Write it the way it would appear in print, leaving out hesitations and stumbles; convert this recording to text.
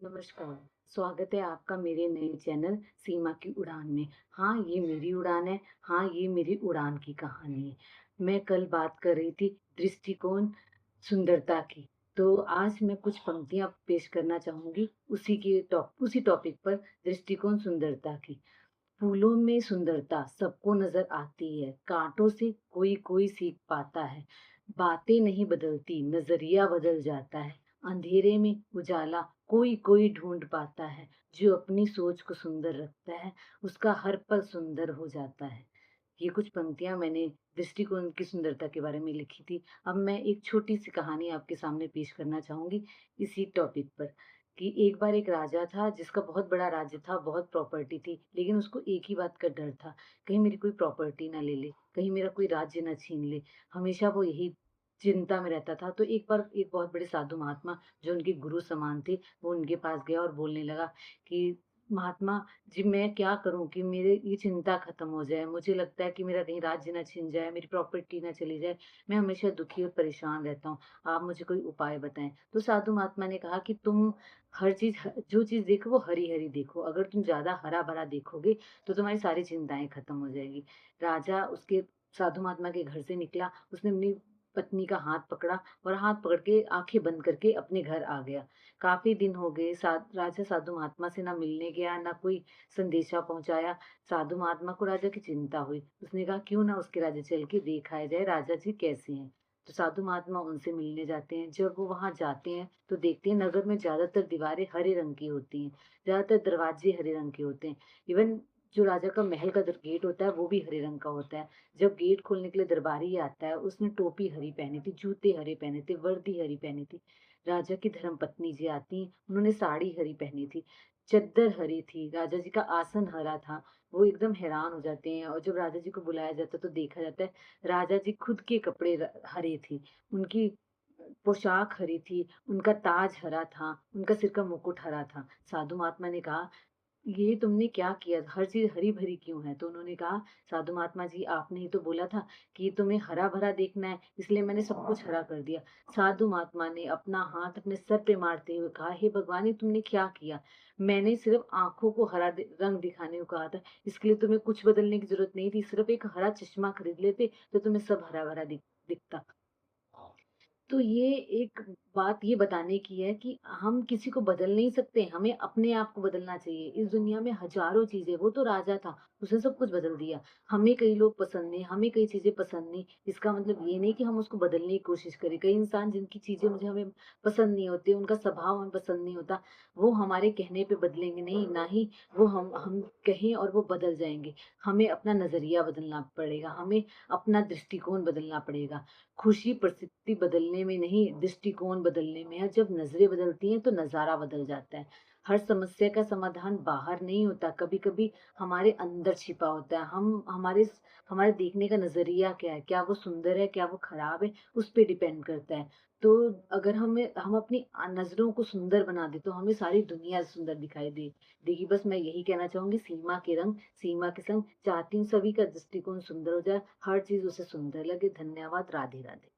नमस्कार, स्वागत है आपका मेरे नए चैनल सीमा की उड़ान में। हाँ, ये मेरी उड़ान है। हाँ, ये मेरी उड़ान की कहानी है। मैं कल बात कर रही थी दृष्टिकोण सुंदरता की। तो आज मैं कुछ पंक्तियाँ पेश करना चाहूँगी उसी टॉपिक पर दृष्टिकोण सुंदरता की। फूलों में सुंदरता सबको नज़र आती है, काँटों से कोई-कोई सीख पाता है। बातें नहीं बदलती, नज़रिया बदल जाता है। अंधेरे में उजाला कोई-कोई ढूँढ पाता है। जो अपनी सोच को सुंदर रखता है, उसका हर पल सुंदर हो जाता है। ये कुछ पंक्तियाँ मैंने दृष्टिकोण की सुंदरता के बारे में लिखी थी। अब मैं एक छोटी-सी कहानी आपके सामने पेश करना चाहूँगी इसी टॉपिक पर, कि एक बार एक राजा था जिसका बहुत बड़ा राज्य था, बहुत प्रॉपर्टी थी, लेकिन उसको एक ही बात का डर था, कहीं मेरी कोई प्रॉपर्टी ना ले ले, कहीं मेरा कोई राज्य ना छीन ले। हमेशा वो यही चिंता में रहता था। तो एक बार एक बहुत बड़े साधु महात्मा जो उनके गुरु समान थे, वो उनके पास गया और बोलने लगा कि महात्मा जी, मैं क्या करूँ कि मेरे ये चिंता खत्म हो जाए। मुझे लगता है कि मेरा कहीं राज्य ना छिन जाए, मेरी प्रॉपर्टी ना चली जाए। मैं हमेशा दुखी और परेशान रहता हूँ। आप मुझे कोई उपाय बताएँ। तो साधु महात्मा ने कहा कि तुम हर चीज़ ह जो चीज़ देखो वो हरी-हरी देखो। अगर तुम ज़्यादा हरा-भरा देखोगे तो तुम्हारी सारी चिंताएँ खत्म हो जाएँगी। राजा उसके साधु महात्मा के घर से निकला, उसने अपनी पत्नी का हाथ पकड़ा और हाथ पकड़ के आँखें बंद करके अपने घर आ गया। काफ़ी दिन हो गए, राजा साधु महात्मा से ना मिलने गया, ना कोई संदेशा पहुँचाया। साधु महात्मा को राजा की चिंता हुई। उसने कहा क्यों ना उसके राज्य चल के देख आया जाए राजा जी कैसे हैं। तो साधु महात्मा उनसे मिलने जाते हैं। जब वो वहाँ जाते हैं तो देखते हैं नगर में ज़्यादातर दीवारें हरे रंग की होती हैं, ज़्यादातर दरवाजे हरे रंग के होते हैं। इवन जो राजा का महल का गेट होता है वो भी हरे रंग का होता है। जब गेट खोलने के लिए दरबारी आता है, उसने टोपी हरी पहनी थी, जूते हरे पहने थे, वर्दी हरी पहनी थी। राजा की धर्मपत्नी जी आती हैं, उन्होंने साड़ी हरी पहनी थी, चद्दर हरी थी, राजा जी का आसन हरा था। वो एकदम हैरान हो जाते हैं और जब राजा जी को बुलाया जाता है तो देखा जाता है राजा जी खुद के कपड़े हरे थे, उनकी पोशाक हरी थी, उनका ताज हरा था, उनका सिर का मुकुट हरा था। साधु महात्मा ने कहा ये तुमने क्या किया? हर चीज़ हरी-भरी क्यों है? तो उन्होंने कहा, साधु महात्मा जी आपने ही तो बोला था कि तुम्हें हरा-भरा देखना है, इसलिए मैंने सब कुछ हरा कर दिया। साधु महात्मा ने अपना हाथ अपने सर पे मारते हुए कहा, हे भगवान ये तुमने क्या किया? मैंने सिर्फ़ आँखों को हरा रंग दिखाने को कहा था, इसके लिए तुम्हें कुछ बदलने की ज़रूरत नहीं थी, सिर्फ़ एक हरा चश्मा खरीद लेते तो तुम्हें सब हरा-भरा दिखता। तो ये एक बात ये बताने की है कि हम किसी को बदल नहीं सकते, हमें अपने आप को बदलना चाहिए। इस दुनिया में हज़ारों चीज़ें, वो तो राजा था, उसने सब कुछ बदल दिया। हमें कई लोग पसंद नहीं, हमें कई चीज़ें पसंद नहीं, इसका मतलब ये नहीं कि हम उसको बदलने की कोशिश करें। कई इंसान जिनकी चीज़ें मुझे हमें पसंद नहीं होती, उनका स्वभाव हमें पसंद नहीं होता, वो हमारे कहने पे बदलेंगे नहीं, ना ही वो हम कहें और वो बदल जाएँगे। हमें अपना नज़रिया बदलना पड़ेगा, हमें अपना दृष्टिकोण बदलना पड़ेगा। खुशी परिस्थिति बदलने में नहीं, दृष्टिकोण बदलने में है। जब नज़रें बदलती हैं तो नज़ारा बदल जाता है। हर समस्या का समाधान बाहर नहीं होता, कभी-कभी हमारे अंदर छिपा होता है। हमारे देखने का नज़रिया क्या है? क्या वो सुंदर है, क्या वो खराब है? उस पे डिपेंड करता है। तो अगर हम अपनी नज़रों को सुंदर बना दें, तो हमें सारी दुनिया सुंदर दिखाई देगी। बस मैं यही कहना चाहूँगी, सीमा के रंग, सीमा के संग, चाहती हूँ सभी का दृष्टिकोण सुंदर हो जाए, हर चीज़ उसे सुंदर लगे। धन्यवाद, राधे-राधे।